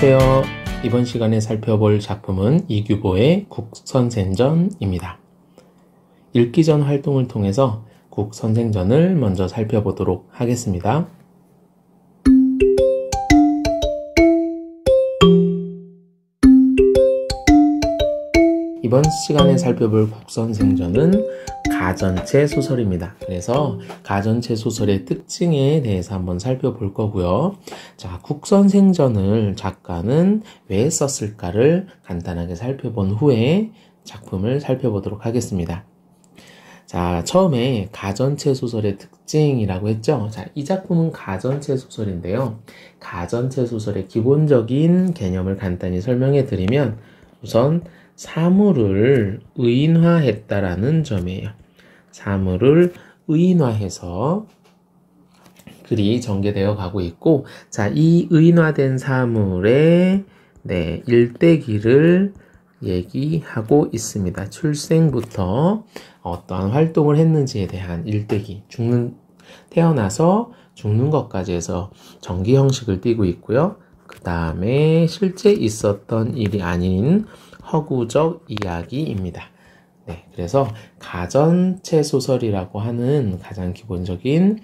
안녕하세요. 이번 시간에 살펴볼 작품은 이규보의 국선생전입니다. 읽기 전 활동을 통해서 국선생전을 먼저 살펴보도록 하겠습니다. 이번 시간에 살펴볼 국선생전은 가전체 소설입니다. 그래서 가전체 소설의 특징에 대해서 한번 살펴볼 거고요. 자, 국선생전을 작가는 왜 썼을까를 간단하게 살펴본 후에 작품을 살펴보도록 하겠습니다. 자, 처음에 가전체 소설의 특징이라고 했죠. 자, 이 작품은 가전체 소설인데요. 가전체 소설의 기본적인 개념을 간단히 설명해 드리면 우선 사물을 의인화했다라는 점이에요. 사물을 의인화해서 글이 전개되어 가고 있고, 자, 이 의인화된 사물의 일대기를 얘기하고 있습니다. 출생부터 어떠한 활동을 했는지에 대한 일대기, 태어나서 죽는 것까지 해서 전기 형식을 띠고 있고요. 그 다음에 실제 있었던 일이 아닌 허구적 이야기입니다. 그래서 가전체 소설이라고 하는 가장 기본적인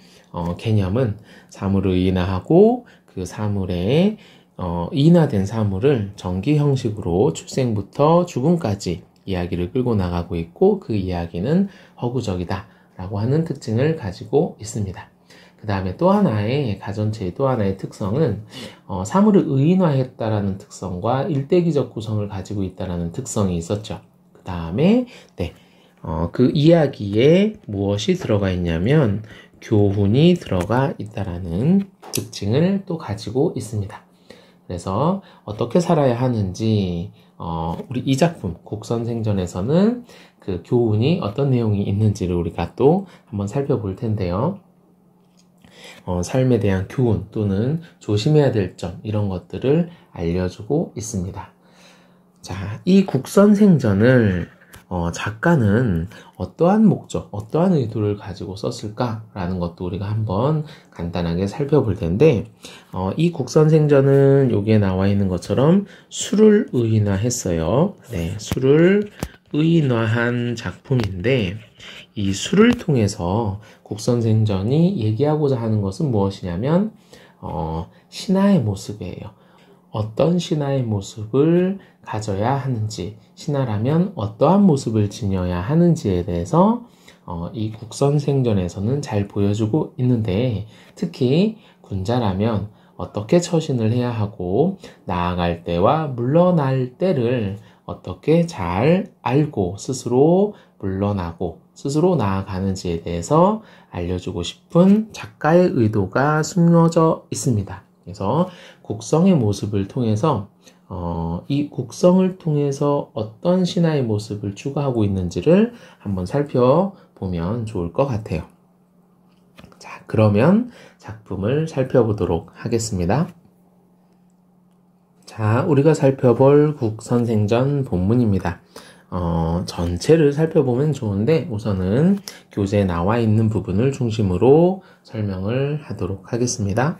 개념은 사물을 의인화하고 그 사물에 의인화된 사물을 전기 형식으로 출생부터 죽음까지 이야기를 끌고 나가고 있고, 그 이야기는 허구적이다 라고 하는 특징을 가지고 있습니다. 그 다음에 또 하나의 가전체의 또 하나의 특성은 사물을 의인화했다라는 특성과 일대기적 구성을 가지고 있다라는 특성이 있었죠. 그 다음에 그 이야기에 무엇이 들어가 있냐면 교훈이 들어가 있다라는 특징을 또 가지고 있습니다. 그래서 어떻게 살아야 하는지 우리 이 작품 국선생전에서는 그 교훈이 어떤 내용이 있는지를 우리가 또 한번 살펴볼 텐데요. 삶에 대한 교훈 또는 조심해야 될 점, 이런 것들을 알려주고 있습니다. 자, 이 국선생전을 작가는 어떠한 목적, 어떠한 의도를 가지고 썼을까라는 것도 우리가 한번 간단하게 살펴볼 텐데, 이 국선생전은 여기에 나와 있는 것처럼 수를 의인화했어요. 수를 의인화한 작품인데, 이 수를 통해서 국선생전이 얘기하고자 하는 것은 무엇이냐면 신화의 모습이에요. 어떤 신화의 모습을 가져야 하는지, 신화라면 어떠한 모습을 지녀야 하는지에 대해서 이 국선생전에서는 잘 보여주고 있는데, 특히 군자라면 어떻게 처신을 해야 하고 나아갈 때와 물러날 때를 어떻게 잘 알고 스스로 물러나고 스스로 나아가는지에 대해서 알려주고 싶은 작가의 의도가 숨겨져 있습니다. 그래서 국성의 모습을 통해서 이 국성을 통해서 어떤 신화의 모습을 추구하고 있는지를 한번 살펴보면 좋을 것 같아요. 자, 그러면 작품을 살펴보도록 하겠습니다. 자, 우리가 살펴볼 국선생전 본문입니다. 전체를 살펴보면 좋은데 우선은 교재에 나와 있는 부분을 중심으로 설명을 하도록 하겠습니다.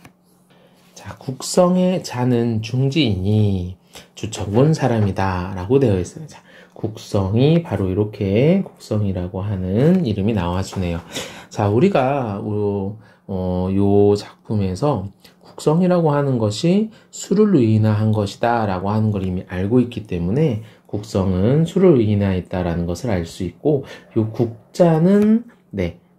자, 국성의 자는 중지이니 주천군 사람이다 라고 되어 있어요. 자, 국성이 바로 이렇게 국성이라고 하는 이름이 나와주네요. 자, 우리가 요 작품에서 국성이라고 하는 것이 수를 의인화한 것이다 라고 하는 걸 이미 알고 있기 때문에 국성은 수를 의인화했다라는 것을 알 수 있고, 요 국자는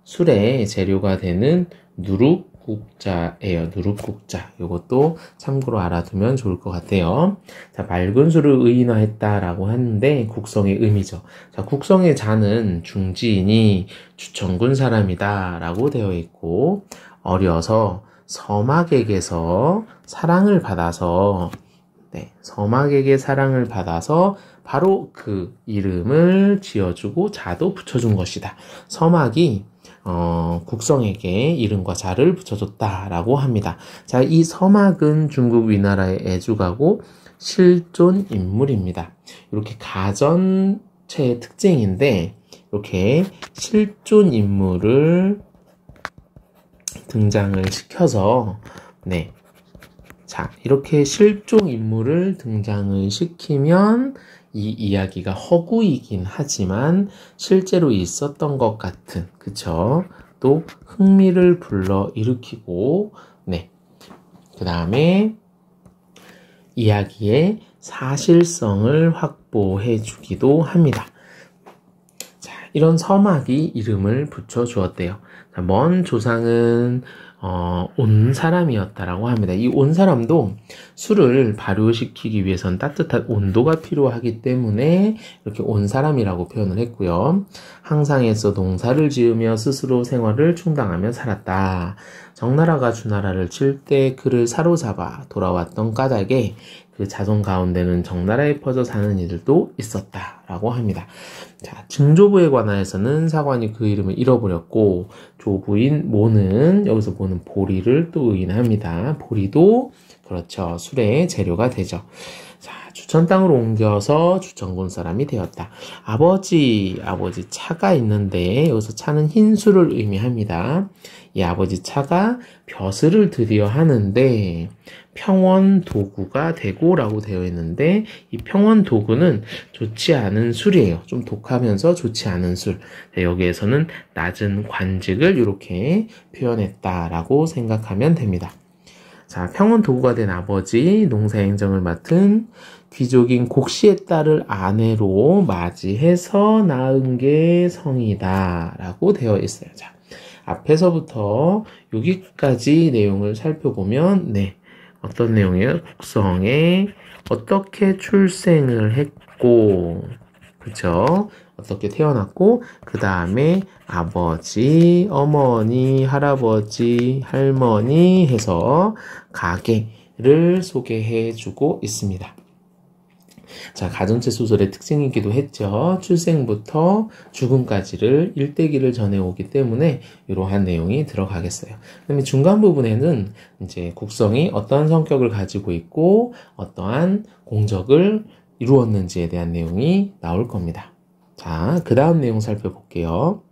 술의 재료가 되는 누룩국자예요. 누룩국자. 요것도 참고로 알아두면 좋을 것 같아요. 자, 맑은 수를 의인화했다라고 하는데 국성의 의미죠. 자, 국성의 자는 중지이니 주천군 사람이다 라고 되어 있고, 어려서 서막에게서 사랑을 받아서 서막에게 사랑을 받아서 바로 그 이름을 지어주고 자도 붙여준 것이다. 서막이 국성에게 이름과 자를 붙여줬다라고 합니다. 자, 이 서막은 중국 위나라의 애주가고 실존 인물입니다. 이렇게 가전체의 특징인데 이렇게 실존 인물을 등장을 시켜서 자, 이렇게 실존 인물을 등장을 시키면 이 이야기가 허구이긴 하지만 실제로 있었던 것 같은, 그쵸? 또 흥미를 불러일으키고, 네. 그 다음에 이야기의 사실성을 확보해 주기도 합니다. 자, 이런 서막이 이름을 붙여 주었대요. 자, 먼 조상은 온 사람이었다라고 합니다. 이 온 사람도 술을 발효시키기 위해선 따뜻한 온도가 필요하기 때문에 이렇게 온 사람이라고 표현을 했고요. 항상에서 농사를 지으며 스스로 생활을 충당하며 살았다. 적나라가 주나라를 칠 때 그를 사로잡아 돌아왔던 까닭에 그 자손 가운데는 적나라에 퍼져 사는 이들도 있었다라고 합니다. 자, 증조부에 관하여서는 사관이 그 이름을 잃어버렸고 조부인 모는, 여기서 모는 보리를 또 의인합니다. 보리도 그렇죠, 술의 재료가 되죠. 자, 주천 땅으로 옮겨서 주천군 사람이 되었다. 아버지 차가 있는데 여기서 차는 흰술을 의미합니다. 이 아버지 차가 벼슬을 드디어 하는데 평원 도구가 되고라고 되어 있는데 이 평원 도구는 좋지 않은 술이에요. 좀 독하면서 좋지 않은 술. 여기에서는 낮은 관직을 이렇게 표현했다라고 생각하면 됩니다. 자, 평원 도구가 된 아버지, 농사행정을 맡은 귀족인 곡씨의 딸을 아내로 맞이해서 낳은 게 성이다 라고 되어 있어요. 자, 앞에서부터 여기까지 내용을 살펴보면 네, 어떤 내용이에요? 국성에 어떻게 출생을 했고, 그쵸? 어떻게 태어났고, 그 다음에 아버지, 어머니, 할아버지, 할머니 해서 가계를 소개해주고 있습니다. 자, 가정체 소설의 특징이기도 했죠. 출생부터 죽음까지를 일대기를 전해오기 때문에 이러한 내용이 들어가겠어요. 그다음에 중간 부분에는 이제 국성이 어떠한 성격을 가지고 있고 어떠한 공적을 이루었는지에 대한 내용이 나올 겁니다. 자, 그 다음 내용 살펴볼게요.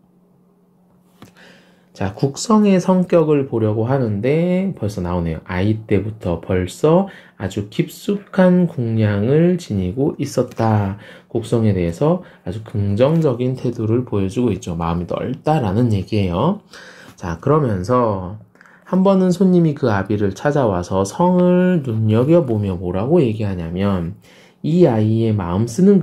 자, 국성의 성격을 보려고 하는데 벌써 나오네요. 아이 때부터 벌써 아주 깊숙한 궁량을 지니고 있었다. 국성에 대해서 아주 긍정적인 태도를 보여주고 있죠. 마음이 넓다라는 얘기예요. 자, 그러면서 한 번은 손님이 그 아비를 찾아와서 성을 눈여겨보며 뭐라고 얘기하냐면 이 아이의 마음 쓰는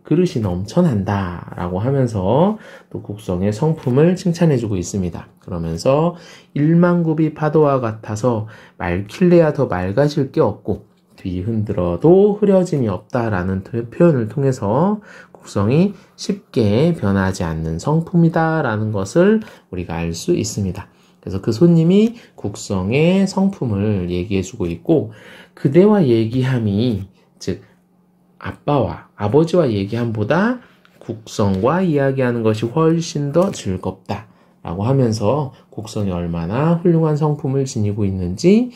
그릇이 넘쳐난다 라고 하면서 또 국성의 성품을 칭찬해주고 있습니다. 그러면서 1만굽이 파도와 같아서 맑길래야 더 맑아질 게 없고 뒤 흔들어도 흐려짐이 없다라는 표현을 통해서 국성이 쉽게 변하지 않는 성품이다 라는 것을 우리가 알 수 있습니다. 그래서 그 손님이 국성의 성품을 얘기해주고 있고 그대와 얘기함이 즉 아버지와 얘기함보다 국성과 이야기하는 것이 훨씬 더 즐겁다 라고 하면서 국성이 얼마나 훌륭한 성품을 지니고 있는지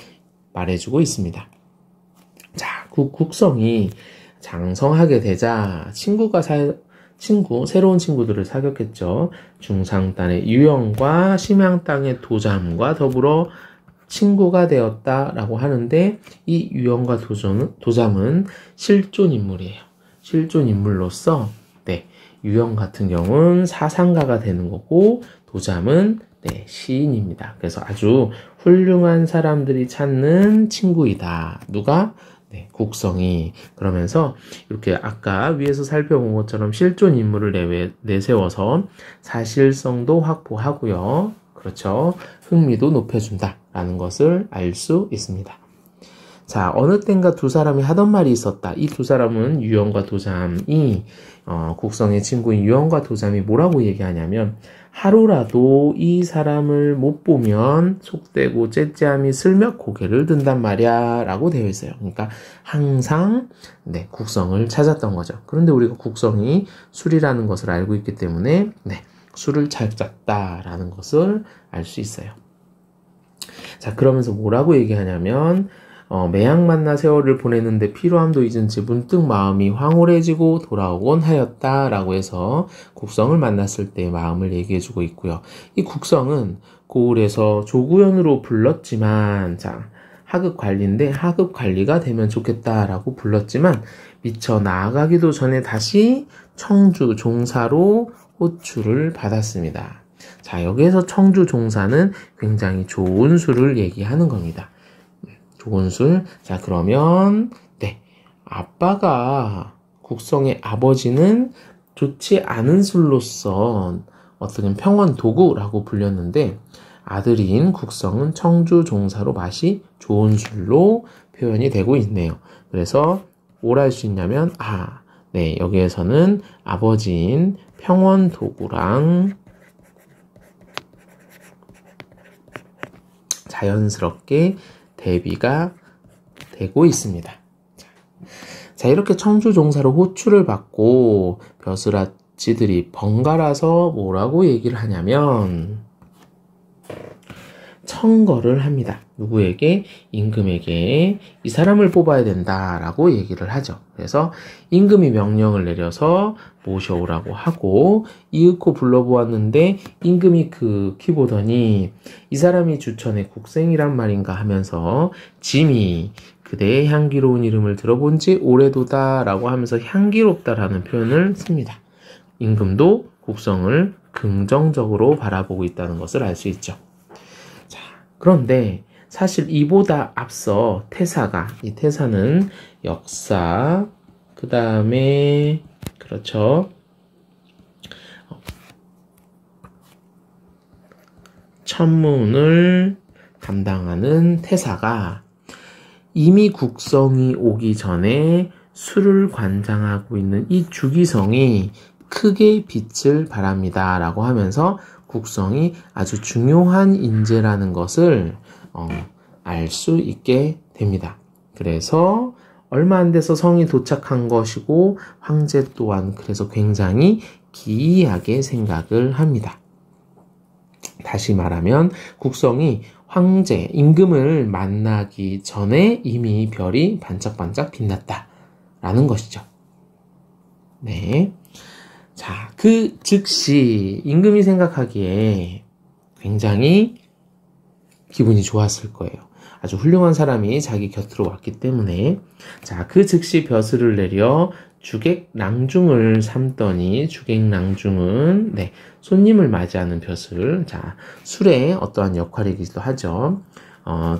말해주고 있습니다. 자, 국성이 장성하게 되자 새로운 친구들을 사귀었겠죠. 중상 땅의 유영과 심양 땅의 도잠과 더불어 친구가 되었다라고 하는데 이 유영과 도잠은 실존 인물이에요. 실존 인물로서 네, 유영 같은 경우는 사상가가 되는 거고 도잠은 네, 시인입니다. 그래서 아주 훌륭한 사람들이 찾는 친구이다. 누가? 네, 국성이. 그러면서 이렇게 아까 위에서 살펴본 것처럼 실존 인물을 내세워서 사실성도 확보하고요. 그렇죠. 흥미도 높여준다 라는 것을 알 수 있습니다. 자, 어느 땐가 두 사람이 하던 말이 있었다. 이 두 사람은 유영과 도잠이 국성의 친구인 유영과 도잠이 뭐라고 얘기하냐면 하루라도 이 사람을 못 보면 속되고 째째함이 슬며 고개를 든단 말이야 라고 되어 있어요. 그러니까 항상 네, 국성을 찾았던 거죠. 그런데 우리가 국성이 술이라는 것을 알고 있기 때문에 네, 술을 찾았다라는 것을 알 수 있어요. 자, 그러면서 뭐라고 얘기하냐면 매양 만나 세월을 보내는데 피로함도 잊은 채 문득 마음이 황홀해지고 돌아오곤 하였다라고 해서 국성을 만났을 때의 마음을 얘기해주고 있고요. 이 국성은 고을에서 조구연으로 불렀지만 자, 하급 관리인데 하급 관리가 되면 좋겠다라고 불렀지만 미처 나아가기도 전에 다시 청주 종사로 호출을 받았습니다. 자, 여기에서 청주 종사는 굉장히 좋은 술을 얘기하는 겁니다. 좋은 술. 자, 그러면 네, 아빠가 국성의 아버지는 좋지 않은 술로서 어떤 평원 도구라고 불렸는데 아들인 국성은 청주 종사로 맛이 좋은 술로 표현이 되고 있네요. 그래서 뭘 할 수 있냐면 네, 여기에서는 아버지인 평원 도구랑 자연스럽게 대비가 되고 있습니다. 자, 이렇게 청주 종사로 호출을 받고 벼슬아치들이 번갈아서 뭐라고 얘기를 하냐면 청거를 합니다. 누구에게? 임금에게 이 사람을 뽑아야 된다라고 얘기를 하죠. 그래서 임금이 명령을 내려서 모셔오라고 하고 이윽고 불러보았는데 임금이 극히 보더니 이 사람이 주천의 국생이란 말인가 하면서 짐이 그대의 향기로운 이름을 들어본 지 오래도다 라고 하면서 향기롭다라는 표현을 씁니다. 임금도 국성을 긍정적으로 바라보고 있다는 것을 알 수 있죠. 자, 그런데 사실 이보다 앞서 태사가, 이 태사는 역사, 그 다음에 그렇죠, 천문을 담당하는 태사가 이미 국성이 오기 전에 술을 관장하고 있는 이 주기성이 크게 빛을 발합니다 라고 하면서 국성이 아주 중요한 인재라는 것을 알 수 있게 됩니다. 그래서 얼마 안 돼서 성이 도착한 것이고 황제 또한 그래서 굉장히 기이하게 생각을 합니다. 다시 말하면 국성이 황제, 임금을 만나기 전에 이미 별이 반짝반짝 빛났다라는 것이죠. 네. 자, 그 즉시 임금이 생각하기에 굉장히 기분이 좋았을 거예요. 아주 훌륭한 사람이 자기 곁으로 왔기 때문에. 자, 그 즉시 벼슬을 내려 주객낭중을 삼더니, 주객낭중은 네, 손님을 맞이하는 벼슬. 자, 술에 어떠한 역할이기도 하죠.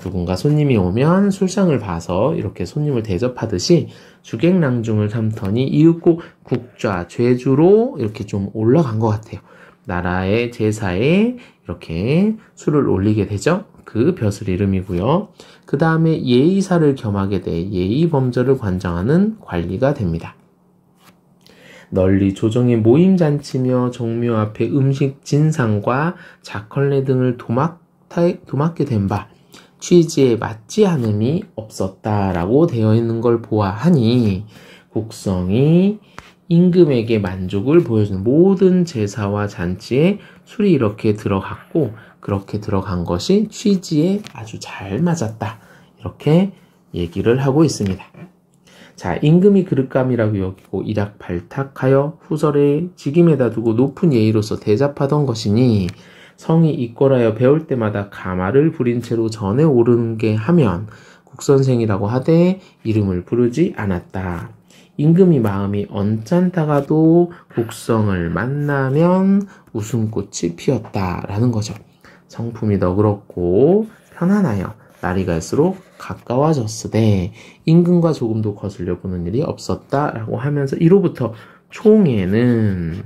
누군가 손님이 오면 술상을 봐서 이렇게 손님을 대접하듯이 주객낭중을 삼더니 이윽고 국좌, 죄주로 이렇게 좀 올라간 것 같아요. 나라의 제사에 이렇게 술을 올리게 되죠. 그 벼슬 이름이고요. 그 다음에 예의사를 겸하게 돼 예의범절을 관장하는 관리가 됩니다. 널리 조정의 모임잔치며 정묘 앞에 음식 진상과 자컬레 등을 도맡게 된 바 취지에 맞지 않음이 없었다라고 되어 있는 걸 보아하니 국성이 임금에게 만족을 보여주는 모든 제사와 잔치에 술이 이렇게 들어갔고 그렇게 들어간 것이 취지에 아주 잘 맞았다. 이렇게 얘기를 하고 있습니다. 자, 임금이 그릇감이라고 여기고 일확발탁하여 후설에 직임에다 두고 높은 예의로서 대접하던 것이니 성이 이꼴하여 배울 때마다 가마를 부린 채로 전에 오르는 게 하면 국선생이라고 하되 이름을 부르지 않았다. 임금이 마음이 언짢다가도 국성을 만나면 웃음꽃이 피었다라는 거죠. 성품이 너그럽고 편안하여 날이 갈수록 가까워졌으되 임금과 조금도 거슬려 보는 일이 없었다라고 하면서 이로부터 총애는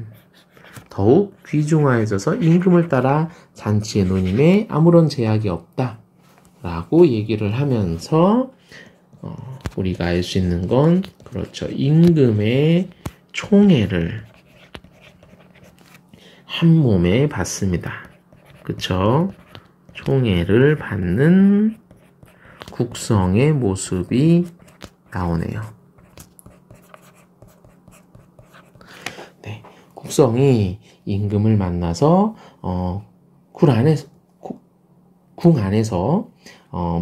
더욱 귀중하여져서 임금을 따라 잔치의 노님에 아무런 제약이 없다라고 얘기를 하면서 우리가 알 수 있는 건 그렇죠. 임금의 총애를 한 몸에 받습니다. 그쵸? 총애를 받는 국성의 모습이 나오네요. 네, 국성이 임금을 만나서 궁 안에서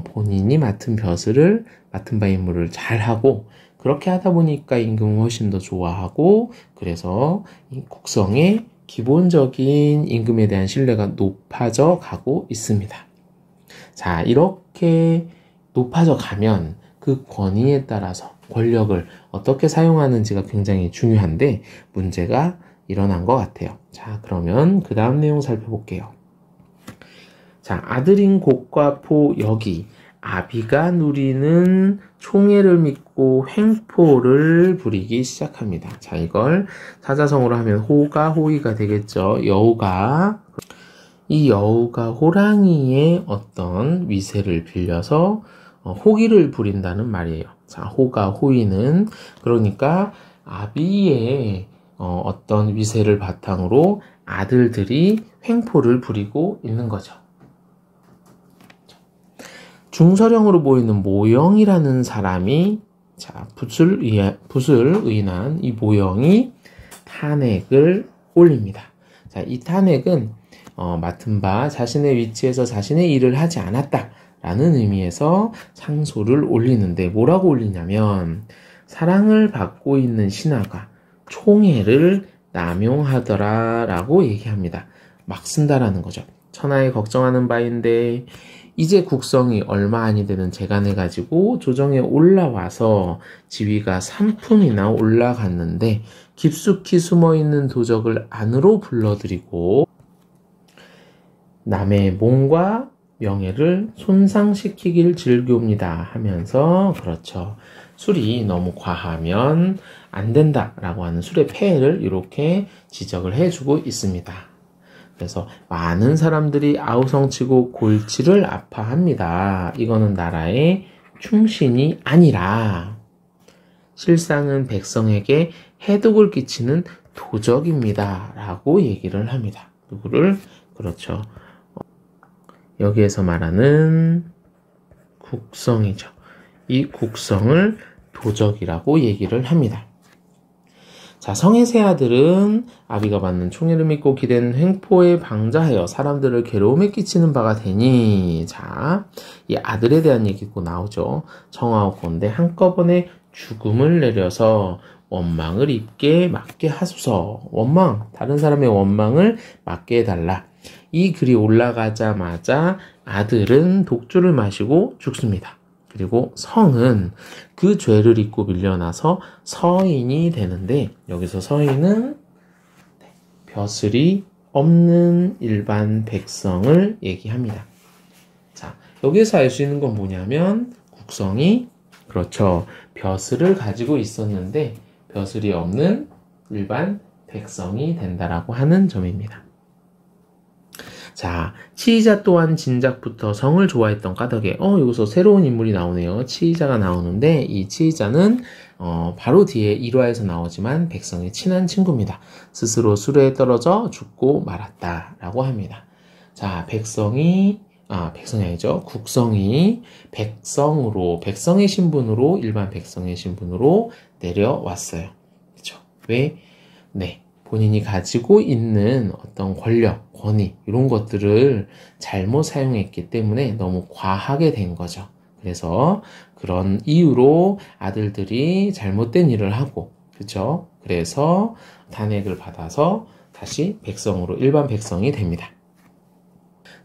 본인이 맡은 벼슬을 맡은 바 임무를 잘하고 그렇게 하다 보니까 임금은 훨씬 더 좋아하고 그래서 국성의 기본적인 임금에 대한 신뢰가 높아져 가고 있습니다. 자, 이렇게 높아져 가면 그 권위에 따라서 권력을 어떻게 사용하는지가 굉장히 중요한데 문제가 일어난 것 같아요. 자, 그러면 그 다음 내용 살펴볼게요. 자, 아들인 곡과 포 여기 아비가 누리는 총애를 믿고 횡포를 부리기 시작합니다. 자, 이걸 사자성어로 하면 호가 호의가 되겠죠. 여우가 이 여우가 호랑이의 어떤 위세를 빌려서 호기를 부린다는 말이에요. 자, 호가 호의는 그러니까 아비의 어떤 위세를 바탕으로 아들들이 횡포를 부리고 있는 거죠. 중서령으로 보이는 모영이라는 사람이 자, 붓을 의인한 이 모영이 탄핵을 올립니다. 자, 이 탄핵은 맡은 바 자신의 위치에서 자신의 일을 하지 않았다라는 의미에서 상소를 올리는데 뭐라고 올리냐면 사랑을 받고 있는 신하가 총애를 남용하더라라고 얘기합니다. 막 쓴다라는 거죠. 천하에 걱정하는 바인데 이제 국성이 얼마 아니 되는 재간을 가지고 조정에 올라와서 지위가 3품이나 올라갔는데 깊숙이 숨어있는 도적을 안으로 불러들이고 남의 몸과 명예를 손상시키길 즐기옵니다 하면서 그렇죠. 술이 너무 과하면 안 된다라고 하는 술의 폐해를 이렇게 지적을 해주고 있습니다. 그래서 많은 사람들이 아우성치고 골치를 아파합니다. 이거는 나라의 충신이 아니라 실상은 백성에게 해독을 끼치는 도적입니다. 라고 얘기를 합니다. 누구를? 그렇죠. 여기에서 말하는 국성이죠. 이 국성을 도적이라고 얘기를 합니다. 자, 성의 세 아들은 아비가 받는 총애를 믿고 기댄 횡포에 방자하여 사람들을 괴로움에 끼치는 바가 되니 자, 이 아들에 대한 얘기고 나오죠. 청하옵건대 한꺼번에 죽음을 내려서 원망을 입게 맞게 하소서. 원망, 다른 사람의 원망을 맞게 해달라. 이 글이 올라가자마자 아들은 독주를 마시고 죽습니다. 그리고 성은 그 죄를 잊고 밀려나서 서인이 되는데 여기서 서인은 벼슬이 없는 일반 백성을 얘기합니다. 자, 여기서 알 수 있는 건 뭐냐면 국성이 그렇죠. 벼슬을 가지고 있었는데 벼슬이 없는 일반 백성이 된다라고 하는 점입니다. 자, 치이자 또한 진작부터 성을 좋아했던 까닭에 여기서 새로운 인물이 나오네요. 치이자가 나오는데 이 치이자는 바로 뒤에 1화에서 나오지만 백성의 친한 친구입니다. 스스로 수레에 떨어져 죽고 말았다라고 합니다. 자, 백성이 아니죠. 국성이 백성의 신분으로 일반 백성의 신분으로 내려왔어요. 그렇죠? 왜? 네. 본인이 가지고 있는 어떤 권력, 권위 이런 것들을 잘못 사용했기 때문에 너무 과하게 된 거죠. 그래서 그런 이유로 아들들이 잘못된 일을 하고 그렇죠? 그래서 탄핵을 받아서 다시 일반 백성이 됩니다.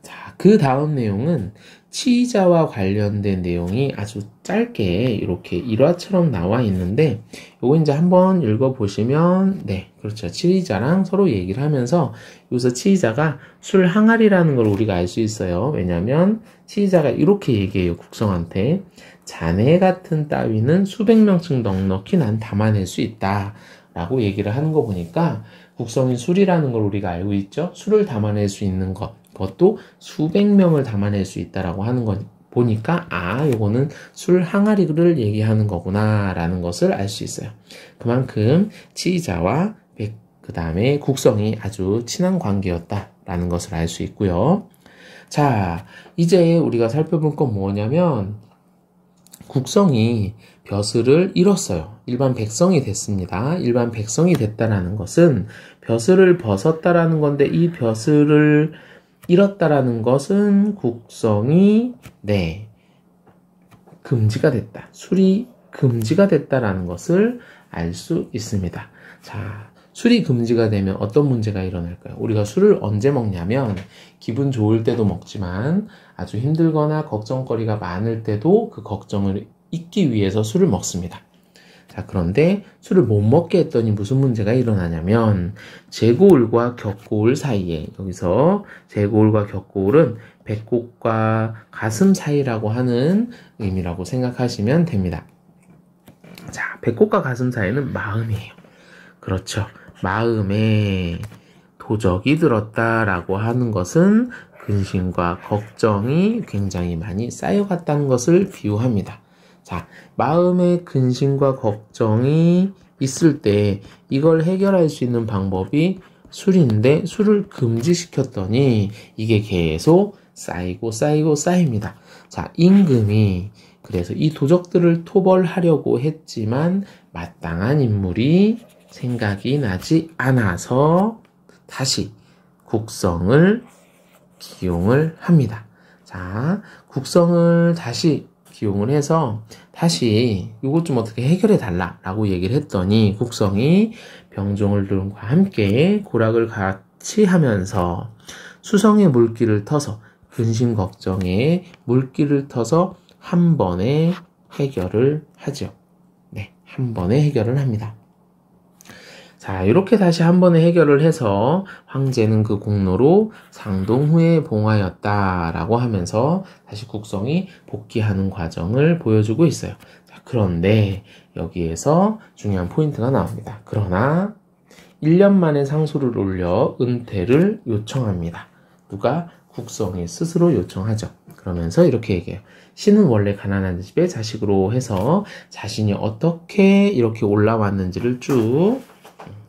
자, 그 다음 내용은 치이자와 관련된 내용이 아주 짧게 이렇게 일화처럼 나와 있는데 요거 이제 한번 읽어보시면 네, 그렇죠. 치이자랑 서로 얘기를 하면서 여기서 치이자가 술 항아리라는 걸 우리가 알 수 있어요. 왜냐하면 치이자가 이렇게 얘기해요. 국성한테 자네 같은 따위는 수백 명씩 넉넉히 난 담아낼 수 있다 라고 얘기를 하는 거 보니까 국성이 술이라는 걸 우리가 알고 있죠. 술을 담아낼 수 있는 그것도 수백 명을 담아낼 수 있다라고 하는 거 보니까 요거는 술 항아리를 얘기하는 거구나 라는 것을 알 수 있어요. 그만큼 치이자와 그 다음에 국성이 아주 친한 관계였다라는 것을 알 수 있고요. 자, 이제 우리가 살펴볼 건 뭐냐면 국성이 벼슬을 잃었어요. 일반 백성이 됐습니다. 일반 백성이 됐다라는 것은 벼슬을 벗었다라는 건데 이 벼슬을 잃었다라는 것은 국성이 금지가 됐다. 술이 금지가 됐다라는 것을 알 수 있습니다. 자, 술이 금지가 되면 어떤 문제가 일어날까요? 우리가 술을 언제 먹냐면 기분 좋을 때도 먹지만 아주 힘들거나 걱정거리가 많을 때도 그 걱정을 잊기 위해서 술을 먹습니다. 자, 그런데 술을 못 먹게 했더니 무슨 문제가 일어나냐면 제고울과 격고울 사이에, 여기서 제고울과 격고울은 배꼽과 가슴 사이라고 하는 의미라고 생각하시면 됩니다. 자, 배꼽과 가슴 사이는 마음이에요. 그렇죠. 마음에 도적이 들었다라고 하는 것은 근심과 걱정이 굉장히 많이 쌓여갔다는 것을 비유합니다. 자, 마음에 근심과 걱정이 있을 때 이걸 해결할 수 있는 방법이 술인데 술을 금지시켰더니 이게 계속 쌓입니다. 자, 임금이 그래서 이 도적들을 토벌하려고 했지만 마땅한 인물이 생각이 나지 않아서 다시 국성을 기용을 합니다. 자, 국성을 다시 기용을 해서 다시 이것 좀 어떻게 해결해 달라 라고 얘기를 했더니 국성이 병종을들과 함께 고락을 같이 하면서 수성의 물길을 터서 근심 걱정에 물길을 터서 한 번에 해결을 하죠. 네, 한 번에 해결을 합니다. 자, 이렇게 다시 한 번에 해결을 해서 황제는 그 공로로 상동후에 봉하였다라고 하면서 다시 국성이 복귀하는 과정을 보여주고 있어요. 자, 그런데 여기에서 중요한 포인트가 나옵니다. 그러나 1년 만에 상소를 올려 은퇴를 요청합니다. 누가? 국성이 스스로 요청하죠. 그러면서 이렇게 얘기해요. 신은 원래 가난한 집의 자식으로 해서 자신이 어떻게 이렇게 올라왔는지를 쭉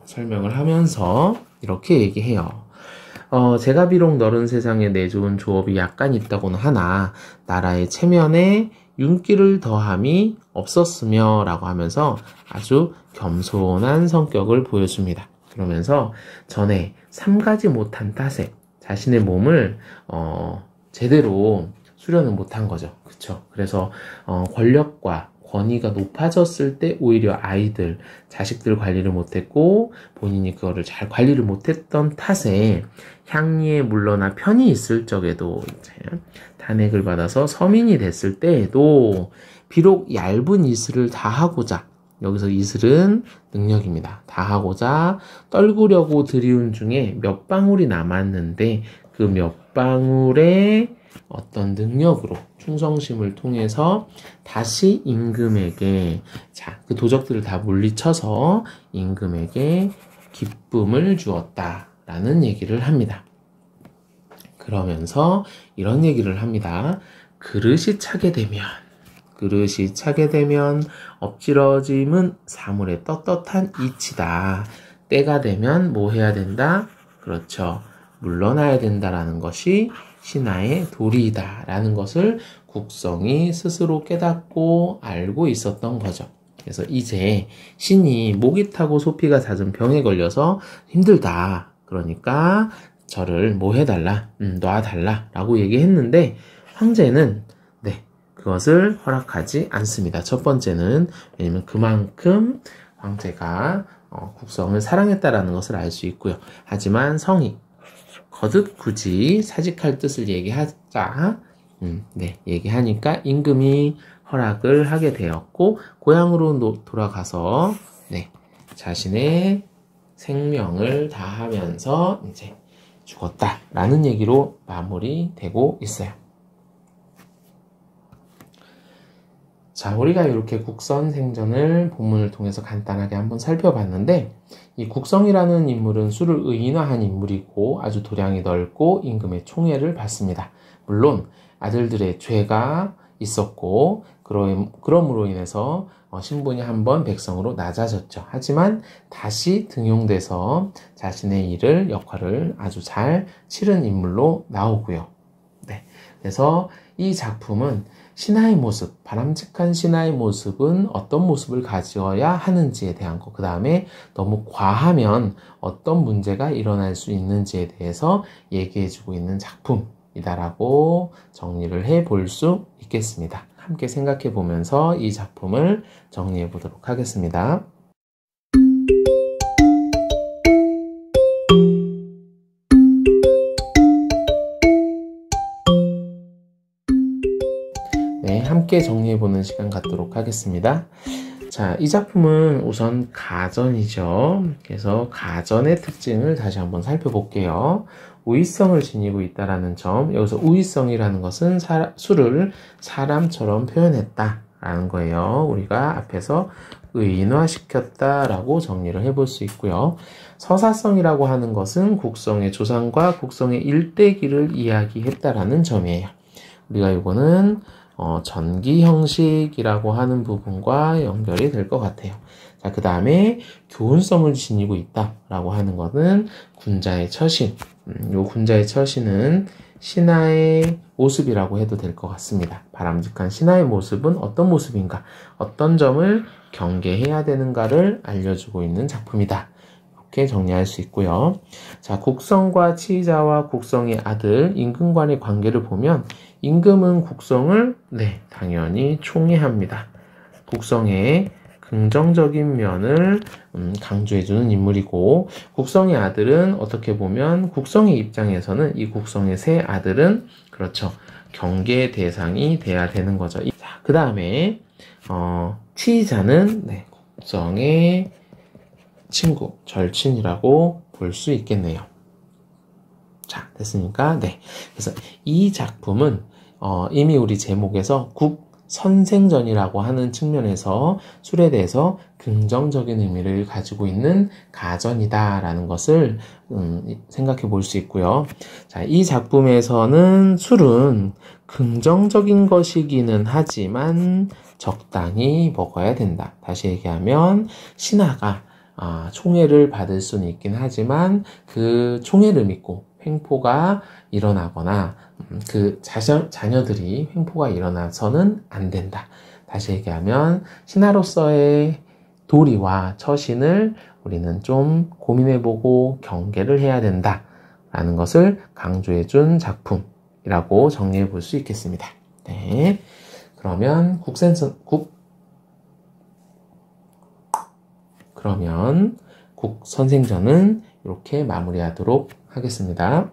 설명을 하면서 이렇게 얘기해요. 제가 비록 너른 세상에 내좋은 조업이 약간 있다고는 하나 나라의 체면에 윤기를 더함이 없었으며 라고 하면서 아주 겸손한 성격을 보여줍니다. 그러면서 전에 3가지 못한 탓에 자신의 몸을 제대로 수련을 못한 거죠. 그쵸? 그래서 권력과 권위가 높아졌을 때 오히려 아이들, 자식들 관리를 못했고 본인이 그거를 잘 관리를 못했던 탓에 향리에 물러나 편히 있을 적에도 이제 탄핵을 받아서 서민이 됐을 때에도 비록 얇은 이슬을 다하고자, 여기서 이슬은 능력입니다. 다하고자 떨구려고 들이운 중에 몇 방울이 남았는데 그 몇 방울의 어떤 능력으로 충성심을 통해서 다시 임금에게 그 도적들을 다 물리쳐서 임금에게 기쁨을 주었다라는 얘기를 합니다. 그러면서 이런 얘기를 합니다. 그릇이 차게 되면 엎질러짐은 사물의 떳떳한 이치다. 때가 되면 뭐 해야 된다? 그렇죠. 물러나야 된다라는 것이 신하의 도리이다 라는 것을 국성이 스스로 깨닫고 알고 있었던 거죠. 그래서 이제 신이 목이 타고 소피가 잦은 병에 걸려서 힘들다. 그러니까 저를 뭐 해달라, 놔달라 라고 얘기했는데 황제는 그것을 허락하지 않습니다. 첫 번째는 왜냐면 그만큼 황제가 국성을 사랑했다라는 것을 알 수 있고요. 하지만 성이 거듭 굳이 사직할 뜻을 얘기하자, 얘기하니까 임금이 허락을 하게 되었고 고향으로 돌아가서 자신의 생명을 다하면서 이제 죽었다라는 얘기로 마무리되고 있어요. 자, 우리가 이렇게 국선생전을 본문을 통해서 간단하게 한번 살펴봤는데 이 국성이라는 인물은 수를 의인화한 인물이고 아주 도량이 넓고 임금의 총애를 받습니다. 물론 아들들의 죄가 있었고 그럼으로 인해서 신분이 한번 백성으로 낮아졌죠. 하지만 다시 등용돼서 자신의 역할을 아주 잘 치른 인물로 나오고요. 그래서 이 작품은 신하의 모습, 바람직한 신하의 모습은 어떤 모습을 가져야 하는지에 대한 것, 그 다음에 너무 과하면 어떤 문제가 일어날 수 있는지에 대해서 얘기해주고 있는 작품이다라고 정리를 해볼 수 있겠습니다. 함께 생각해 보면서 이 작품을 정리해 보도록 하겠습니다. 함께 정리해보는 시간 갖도록 하겠습니다. 자, 이 작품은 우선 가전이죠. 그래서 가전의 특징을 다시 한번 살펴볼게요. 우위성을 지니고 있다라는 점, 여기서 우위성이라는 것은 수를 사람처럼 표현했다라는 거예요. 우리가 앞에서 의인화시켰다라고 정리를 해볼 수 있고요. 서사성이라고 하는 것은 국성의 조상과 국성의 일대기를 이야기했다라는 점이에요. 우리가 이거는 전기 형식이라고 하는 부분과 연결이 될 것 같아요. 자, 그 다음에 교훈성을 지니고 있다라고 하는 것은 군자의 처신. 요 군자의 처신은 신하의 모습이라고 해도 될 것 같습니다. 바람직한 신하의 모습은 어떤 모습인가, 어떤 점을 경계해야 되는가를 알려주고 있는 작품이다. 이렇게 정리할 수 있고요. 자, 국성과 치자와 국성의 아들 임금간의 관계를 보면 임금은 국성을 당연히 총애합니다. 국성의 긍정적인 면을 강조해주는 인물이고, 국성의 아들은 어떻게 보면 국성의 입장에서는 이 국성의 세 아들은 그렇죠, 경계 대상이 돼야 되는 거죠. 자, 그 다음에 치자는 국성의 친구, 절친이라고 볼 수 있겠네요. 자, 됐습니까? 네. 그래서 이 작품은 이미 우리 제목에서 국선생전이라고 하는 측면에서 술에 대해서 긍정적인 의미를 가지고 있는 가전이다라는 것을 생각해 볼 수 있고요. 자, 이 작품에서는 술은 긍정적인 것이기는 하지만 적당히 먹어야 된다. 다시 얘기하면 신하가 총애를 받을 수는 있긴 하지만 그 총애를 믿고 횡포가 일어나거나 그 자녀들이 횡포가 일어나서는 안 된다. 다시 얘기하면 신하로서의 도리와 처신을 우리는 좀 고민해보고 경계를 해야 된다 라는 것을 강조해준 작품이라고 정리해 볼 수 있겠습니다. 네. 그러면 국선생전은 이렇게 마무리하도록 하겠습니다.